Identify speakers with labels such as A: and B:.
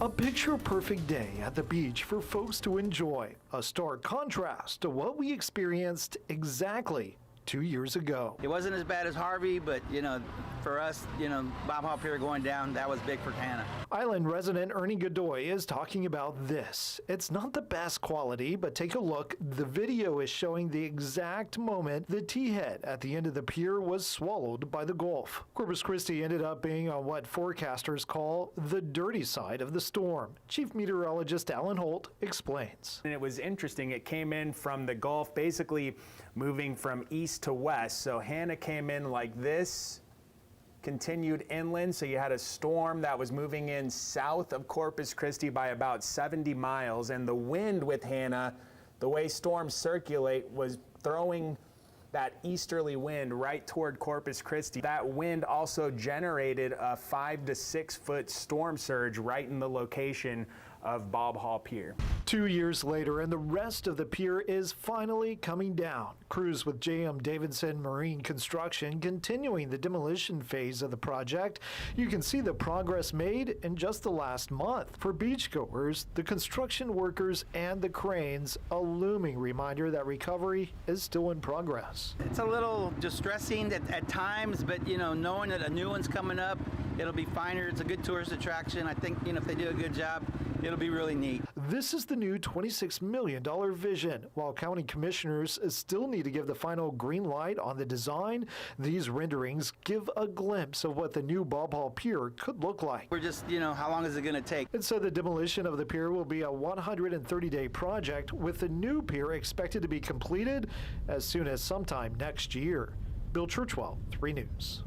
A: A picture-perfect day at the beach for folks to enjoy, a stark contrast to what we experienced exactly 2 years ago.
B: It wasn't as bad as Harvey, but for us, Bob Hall Pier going down, that was big for Hanna.
A: Island resident Ernie Godoy is talking about this. It's not the best quality, but take a look. The video is showing the exact moment the T-head at the end of the pier was swallowed by the Gulf. Corpus Christi ended up being on what forecasters call the dirty side of the storm. Chief Meteorologist Alan Holt explains.
C: And it was interesting. It came in from the Gulf, basically moving from east to west. So Hanna came in like this, continued inland, so you had a storm that was moving in south of Corpus Christi by about 70 miles, and the wind with Hanna, the way storms circulate, was throwing that easterly wind right toward Corpus Christi. That wind also generated a 5 to 6 foot storm surge right in the location of Bob Hall Pier.
A: 2 years later, and the rest of the pier is finally coming down. Crews with J.M. Davidson Marine Construction continuing the demolition phase of the project. You can see the progress made in just the last month. For beachgoers, the construction workers, and the cranes, a looming reminder that recovery is still in progress.
B: It's a little distressing at times, but knowing that a new one's coming up, it'll be finer. It's a good tourist attraction. I think if they do a good job, it'll be really neat.
A: This is the new $26 million vision. While county commissioners still need to give the final green light on the design, these renderings give a glimpse of what the new Bob Hall Pier could look like.
B: We're just, how long is it going to take?
A: And so the demolition of the pier will be a 130-day project, with the new pier expected to be completed as soon as sometime next year. Bill Churchwell, 3 News.